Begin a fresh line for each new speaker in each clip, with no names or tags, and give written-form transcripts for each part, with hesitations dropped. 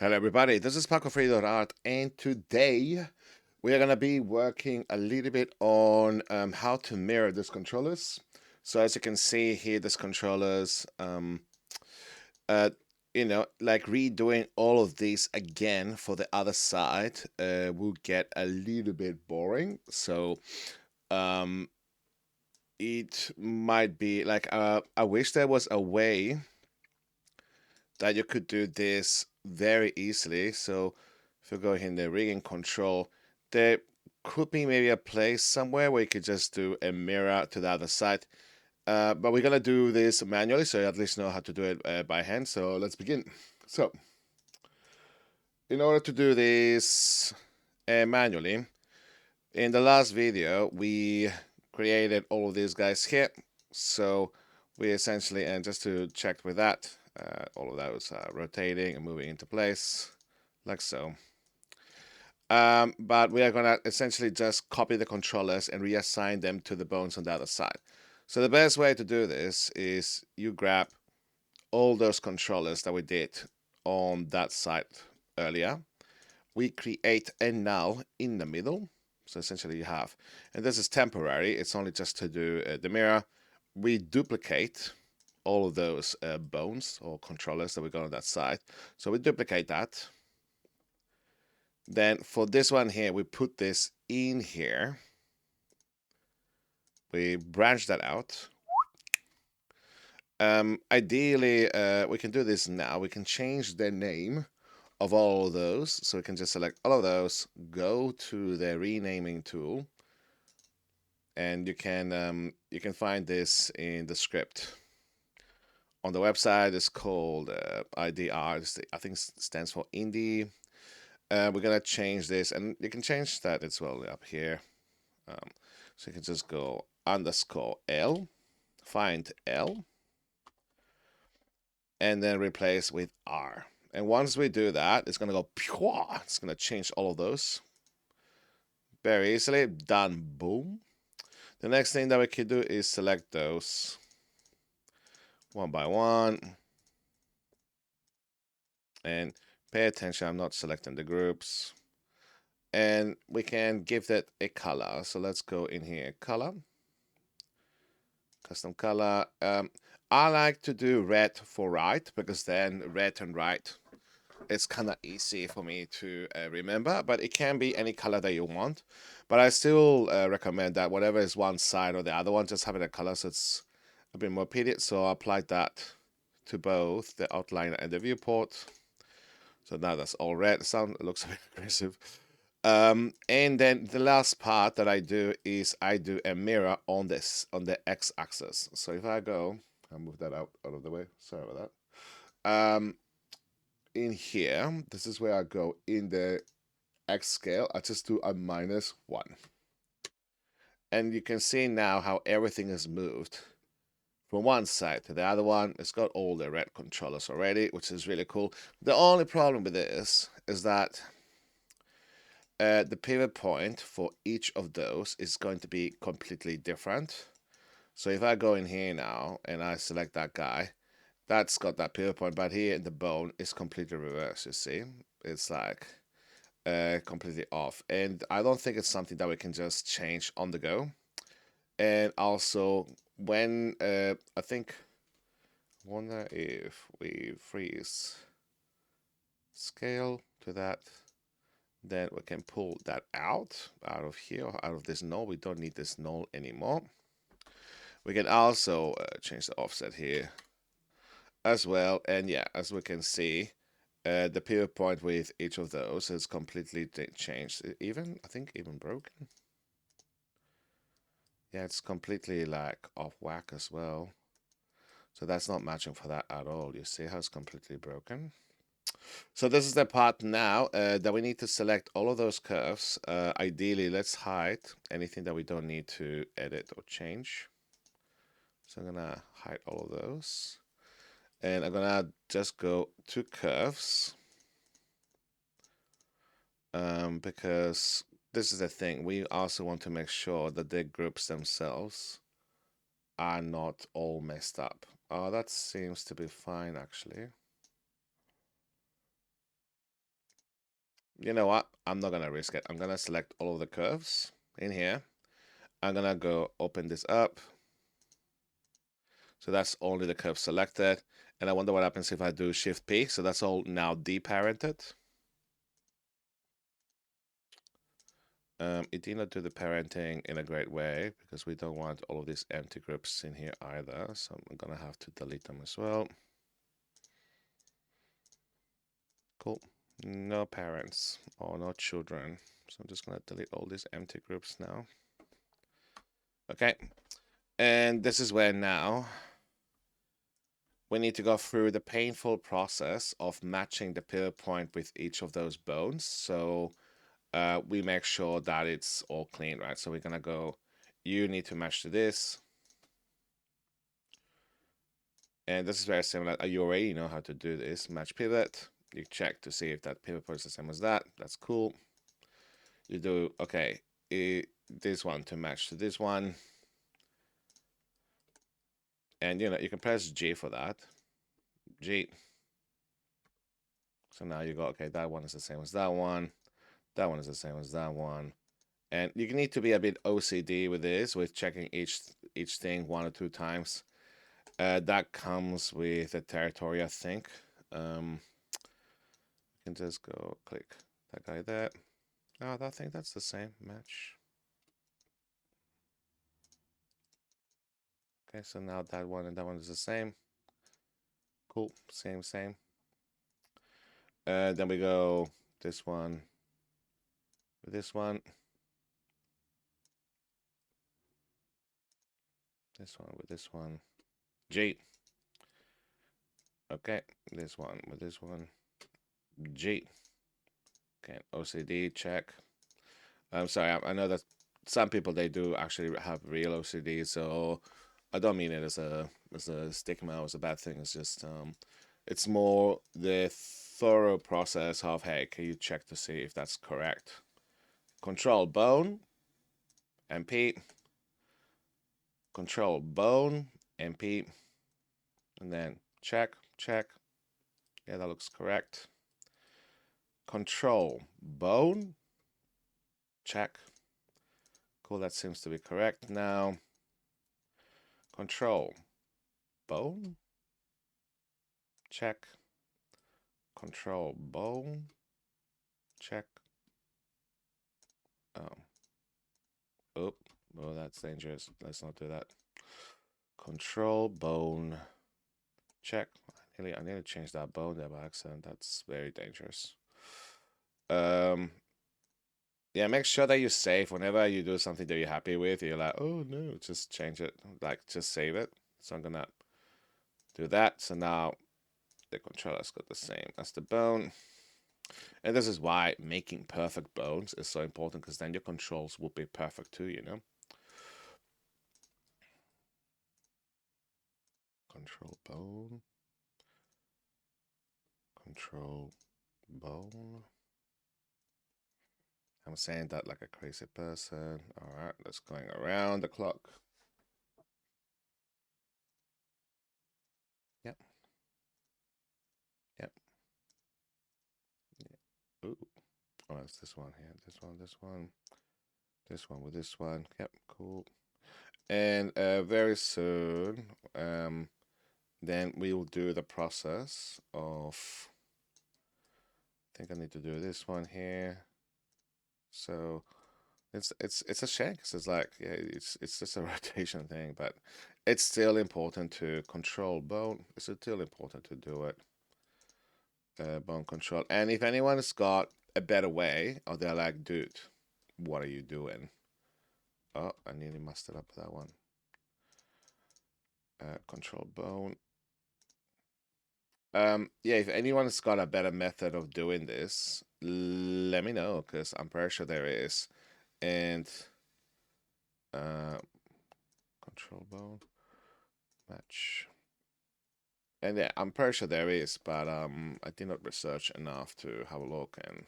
Hello everybody, this is Paco3.art and today we are going to be working a little bit on how to mirror these controllers. So as you can see here, these controllers, uh, like redoing all of these again for the other side will get a little bit boring. So um, it might be like, I wish there was a way that you could do this very easily. So if you go here in the rigging control, there could be maybe a place somewhere where you could just do a mirror to the other side. But we're gonna do this manually, so you at least know how to do it by hand. So let's begin. So in order to do this manually, in the last video we created all of these guys here. So we essentially, and just to check with that, all of those rotating and moving into place like so. But we are going to essentially just copy the controllers and reassign them to the bones on the other side. So the best way to do this is you grab all those controllers that we did on that side earlier. We create a null in the middle. So essentially you have, and this is temporary, it's only just to do the mirror. We duplicate all of those bones or controllers that we got on that side. So we duplicate that. Then for this one here, we put this in here. We branch that out. Ideally, we can do this now. We can change the name of all of those. So we can just select all of those, go to the renaming tool, and you can find this in the script. On the website, it's called IDR. I think it stands for indie. We're gonna change this, and you can change that as well up here. So you can just go _L, find L, and then replace with R. And once we do that, it's gonna go, it's gonna change all of those very easily. Done, boom. The next thing that we can do is select those one by one. And pay attention, I'm not selecting the groups. And we can give that a color. So let's go in here, color, custom color. I like to do red for right, because then red and right, it's kind of easy for me to remember, but it can be any color that you want. But I still recommend that whatever is one side or the other one, just having a color so it's a bit more repeated. So I applied that to both the outline and the viewport. So now that's all red. It looks a bit aggressive. And then the last part that I do is I do a mirror on the x-axis. So if I go, I'll move that out of the way. Sorry about that. In here, this is where I go in the x scale. I just do a -1. And you can see now how everything is moved from one side to the other one. It's got all the red controllers already, which is really cool. The only problem with this is that the pivot point for each of those is going to be completely different. So if I go in here now and I select that guy, that's got that pivot point, but here in the bone is completely reversed, you see? It's like completely off. And I don't think it's something that we can just change on the go. And also, when I think, wonder if we freeze scale to that, then we can pull that out of here, out of this null. We don't need this null anymore. We can also change the offset here as well. And yeah, as we can see, the pivot point with each of those is completely changed. I think even broken. Yeah, it's completely like off whack as well. So that's not matching for that at all. You see how it's completely broken? So this is the part now that we need to select all of those curves. Ideally, let's hide anything that we don't need to edit or change. So I'm gonna hide all of those. And I'm gonna just go to curves. Because this is the thing. We also want to make sure that the groups themselves are not all messed up. Oh, that seems to be fine, actually. You know what? I'm not gonna risk it. I'm gonna select all of the curves in here. I'm gonna go open this up. So that's only the curve selected. And I wonder what happens if I do Shift P. So that's all now deparented. It did not do the parenting in a great way because we don't want all of these empty groups in here either. So I'm gonna have to delete them as well. Cool. No parents or no children. So I'm just gonna delete all these empty groups now. Okay. And this is where now we need to go through the painful process of matching the pivot point with each of those bones. So we make sure that it's all clean, right? So we're gonna go, you need to match to this. And this is very similar. You already know how to do this. Match pivot. You check to see if that pivot point is the same as that. That's cool. You do, okay, this one to match to this one. And you can press G for that. G. So now you go, okay, that one is the same as that one. That one is the same as that one. And you need to be a bit OCD with this, with checking each thing 1 or 2 times. That comes with the territory, I think. You can just go click that guy there. Oh, I think that's the same match. Okay, so now that one and that one is the same. Cool, same. Then we go this one with this one. This one with this one. G. Okay, this one with this one. G. Okay, OCD, check. I'm sorry, I know that some people, they do actually have real OCD, so I don't mean it as a stigma or as a bad thing. It's just it's more the thorough process of, hey, can you check to see if that's correct? Control bone, MP. Control bone, MP, and then check. Yeah, that looks correct. Control bone, check. Cool, that seems to be correct now. Control bone, check. Control bone, check. Oh, oh, that's dangerous. Let's not do that. Control bone, check. I nearly changed that bone there by accident. That's very dangerous. Yeah, make sure that you save whenever you do something that you're happy with. You're like, oh no, just change it. Like, just save it. So I'm gonna do that. So now the controller's got the same as the bone. And this is why making perfect bones is so important, because then your controls will be perfect too. Control bone. Control bone. I'm saying that like a crazy person. All right, that's going around the clock. Yep. Yep. Yeah. Ooh. Oh, it's this one here. This one. This one with this one. Yep. Cool. And very soon, then we will do the process of. I think I need to do this one here. So it's a shame because it's like, yeah, it's just a rotation thing, but it's still important to control bone. It's still important to do it. Bone control. And if anyone's got a better way, or they're like, dude, what are you doing? Oh, I nearly messed it up with that one. Control bone. Yeah, if anyone's got a better method of doing this, let me know, because I'm pretty sure there is. And uh, control bone match. And yeah, I'm pretty sure there is, but I did not research enough to have a look. And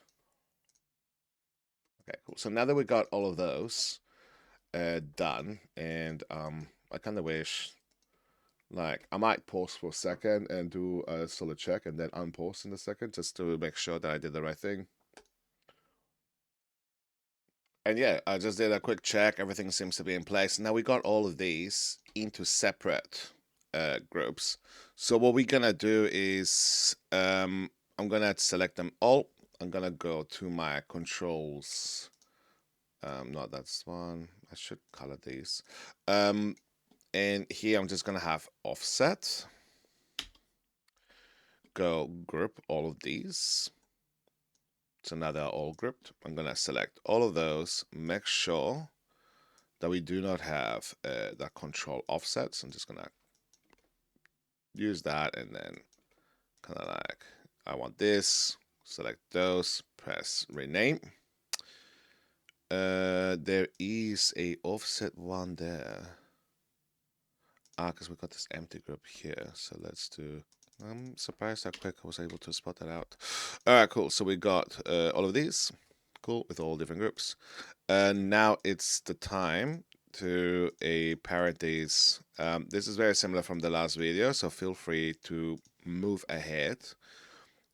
okay, cool. So now that we got all of those done, and I kind of wish, like, I might pause for a second and do a solid check, and then unpause in a second, just to make sure that I did the right thing. And yeah, I just did a quick check. Everything seems to be in place. Now we got all of these into separate groups. So what we're gonna do is I'm gonna select them all. I'm gonna go to my controls. No, that's one. I should color these. And here I'm just gonna have offset. Go group all of these. So now they're all grouped. I'm gonna select all of those. Make sure that we do not have that control offset. So I'm just gonna use that and then kind of like I want this. Select those. Press rename. There is a offset one there. Because we got this empty group here. So let's do. I'm surprised how quick I was able to spot that out. All right, cool. So we got all of these. Cool, with all different groups. And now it's the time to a parent these. This is very similar from the last video, so feel free to move ahead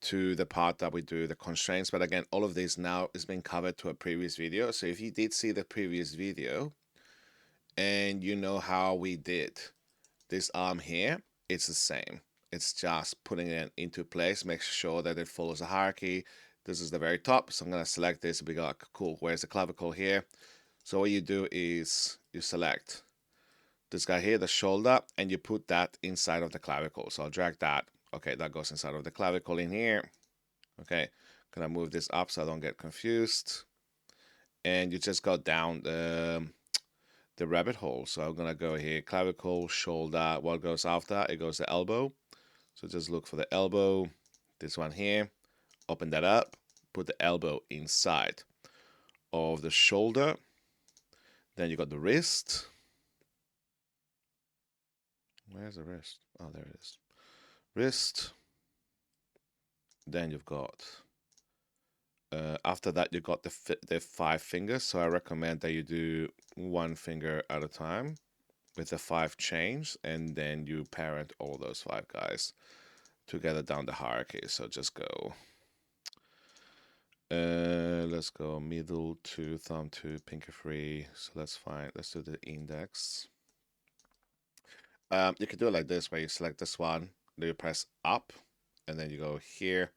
to the part that we do the constraints. But again, all of this now is being covered to a previous video. So if you did see the previous video and you know how we did this arm here, it's the same. It's just putting it into place, make sure that it follows a hierarchy. This is the very top, so I'm going to select this. We got, cool, where's the clavicle here? So what you do is you select this guy here, the shoulder, and you put that inside of the clavicle. So I'll drag that. Okay, that goes inside of the clavicle in here. Okay, gonna move this up so I don't get confused. And you just go down the rabbit hole. So I'm gonna go here, clavicle, shoulder. What goes after? It goes the elbow. So just look for the elbow. This one here. Open that up. Put the elbow inside of the shoulder. Then you got the wrist. Where's the wrist? Oh, there it is. Wrist. Then you've got. After that, you got the 5 fingers. So I recommend that you do 1 finger at a time with the 5 chains, and then you parent all those 5 guys together down the hierarchy. So just go. Let's go middle 2, thumb 2, pinky 3. So let's find. Let's do the index. You can do it like this, where you select this one, then you press up, and then you go here,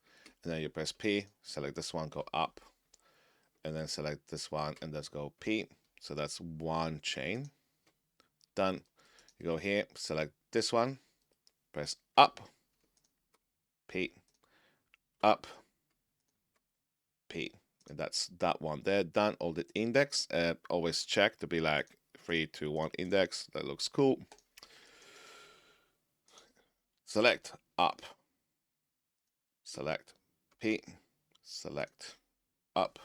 and then you press P. Select this one, go up, and then select this one, and let's go P. So that's one chain. Done. You go here, select this one, press up, P, up, P. And that's that one there. Done. All the index. Always check to be like 3, 2, 1 index. That looks cool. Select up. Select P. Select up.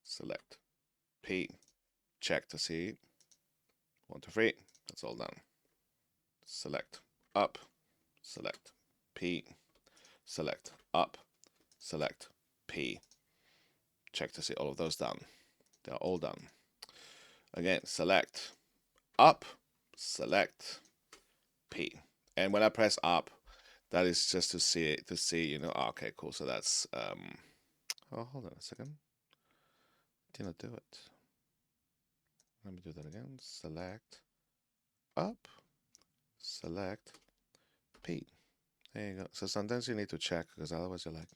Select P. Check to see. 1, 2, 3. That's all done. Select up. Select P. Select up. Select P. Check to see all of those done. They're all done. Again, select up. Select P. And when I press up, that is just to see it, you know, oh, okay, cool. So that's, oh, hold on a second. Did not do it. Let me do that again. Select up, select P. There you go. So sometimes you need to check because otherwise you're like,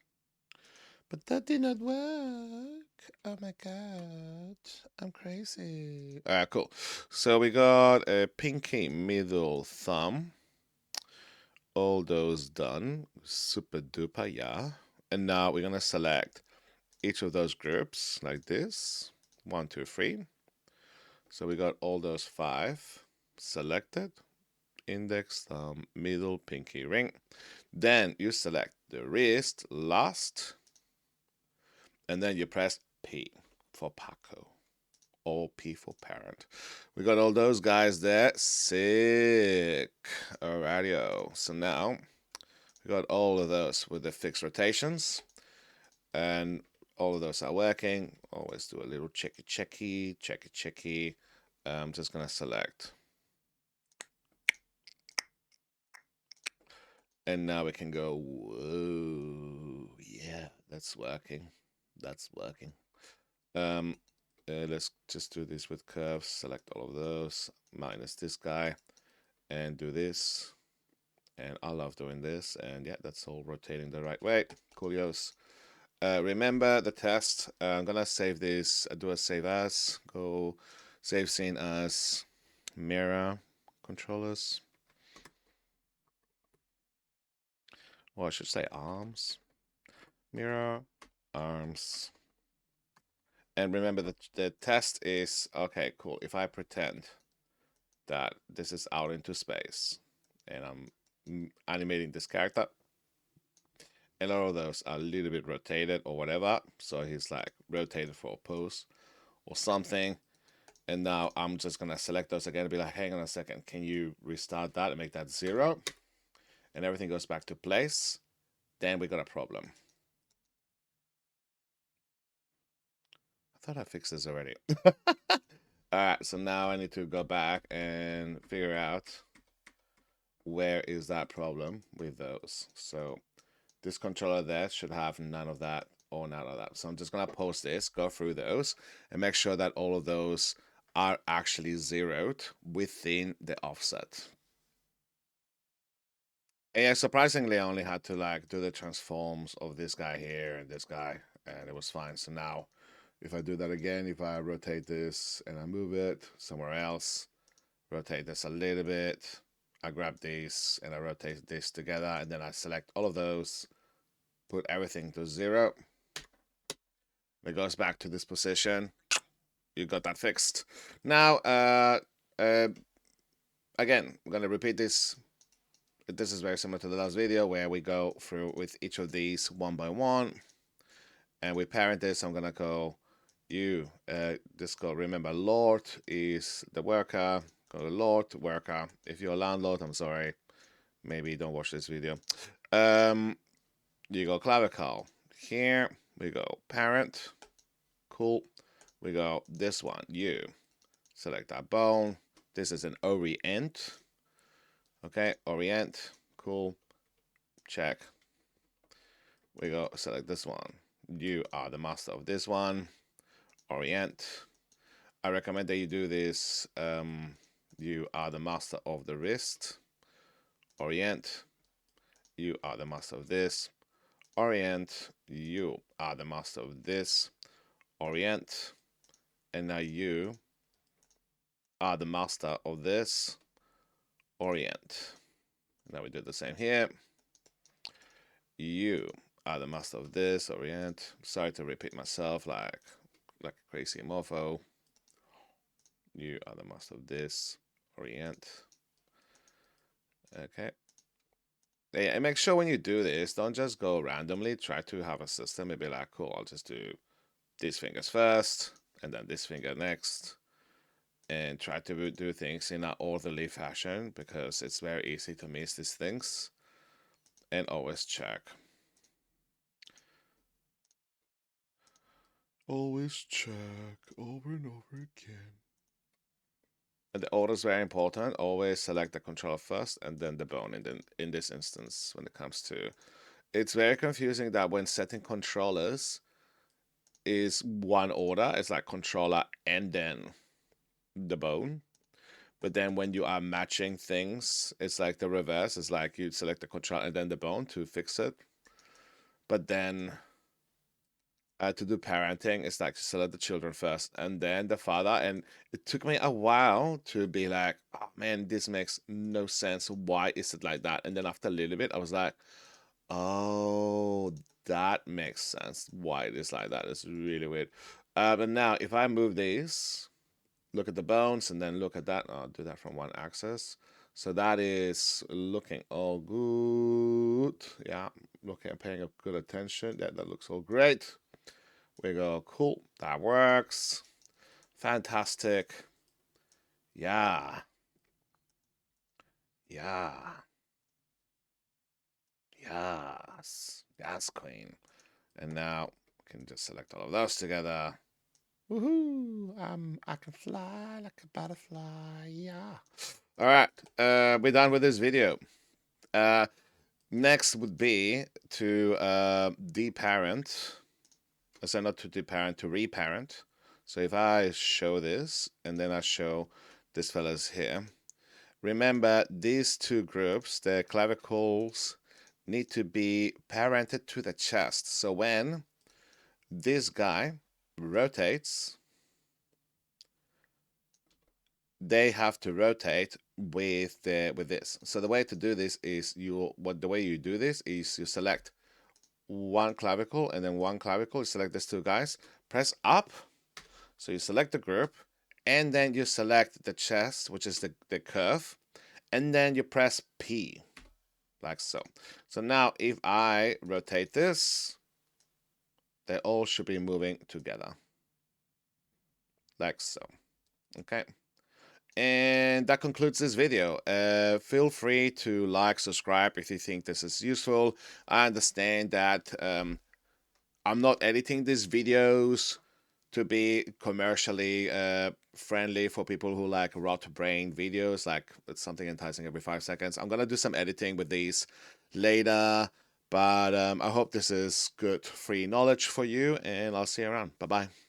but that did not work. Oh my god, I'm crazy. All right, cool. So we got a pinky, middle, thumb. All those done. Super duper, yeah. And now we're gonna select each of those groups like this. 1, 2, 3. So we got all those 5 selected. Index, thumb, middle, pinky, ring. Then you select the wrist last. And then you press P for Paco. Or P for parent. We got all those guys there. Sick. Alrighty. So now we got all of those with the fixed rotations. And all of those are working. Always do a little checky. I'm just gonna select. And now we can go, whoa, yeah, that's working. That's working. Let's just do this with curves. Select all of those, minus this guy, and do this. And I love doing this. And yeah, that's all rotating the right way. Coolios. Remember the test. I'm gonna save this. Do a save as. Go save scene as mirror controllers. Well, I should say arms. Mirror arms. And remember that the test is okay. Cool. If I pretend that this is out into space, and I'm animating this character, and all of those are a little bit rotated or whatever. So he's like rotated for a pose or something. And now I'm just gonna select those again and be like, hang on a second, can you restart that and make that 0? And everything goes back to place. Then we got a problem. I thought I fixed this already. Alright, so now I need to go back and figure out where is that problem with those. So this controller there should have none of that or none of that. So I'm just gonna post this, go through those, and make sure that all of those are actually zeroed within the offset. And yeah, surprisingly, I only had to like do the transforms of this guy here and this guy, and it was fine. So now, if I do that again, if I rotate this and I move it somewhere else, rotate this a little bit, I grab these and I rotate this together, and then I select all of those, put everything to 0. It goes back to this position. You got that fixed. Now, again, I'm gonna repeat this. This is very similar to the last video where we go through with each of these one by one, and we parent this. I'm gonna go just go. Remember, Lord is the worker. Go to Lord worker. If you're a landlord, I'm sorry, maybe don't watch this video. You go clavicle. Here we go parent. Cool. We go this one. You select that bone. This is an orient. Okay, orient. Cool. Check. We go select this one. You are the master of this one. Orient. I recommend that you do this. You are the master of the wrist. Orient. You are the master of this. Orient. You are the master of this. Orient. And now you are the master of this. Orient. Now we do the same here. You are the master of this. Orient. Sorry to repeat myself like a crazy mofo. You are the master of this. Orient. Okay. Yeah, and make sure when you do this, don't just go randomly. Try to have a system. Maybe like, cool, I'll just do these fingers first, and then this finger next. And try to do things in an orderly fashion, because it's very easy to miss these things. And always check. Always check over and over again. And the order is very important. Always select the controller first and then the bone in this instance when it comes to... It's very confusing that when setting controllers is one order. It's like controller and then the bone. But then when you are matching things, it's like the reverse. It's like you select the controller and then the bone to fix it. But then to do parenting, it's like to select the children first and then the father. And it took me a while to be like, oh man, this makes no sense. Why is it like that? And then after a little bit, I was like, oh, that makes sense. Why it is like that. It's really weird. But now, if I move these, look at the bones, and then look at that. I'll do that from one axis. So that is looking all good. Yeah, looking, paying a good attention. Yeah, that looks all great. We go, cool, that works. Fantastic. Yeah. Yeah. Yes. Yes, queen. And now we can just select all of those together. Woohoo! I can fly like a butterfly. Yeah. All right. We're done with this video. Next would be to deparent. So not to deparent, to reparent. So if I show this, and then I show this fella's here, remember these two groups, the clavicles need to be parented to the chest. So when this guy rotates, they have to rotate with this. So the way to do this is you select one clavicle and then one clavicle. You select these two guys, press up. So you select the group, and then you select the chest, which is the curve, and then you press P, like so. So now if I rotate this, they all should be moving together, like so. Okay. And that concludes this video. Feel free to like, subscribe if you think this is useful. I understand that I'm not editing these videos to be commercially friendly for people who like rot brain videos, like it's something enticing every 5 seconds. I'm gonna do some editing with these later, but I hope this is good free knowledge for you, and I'll see you around. Bye bye.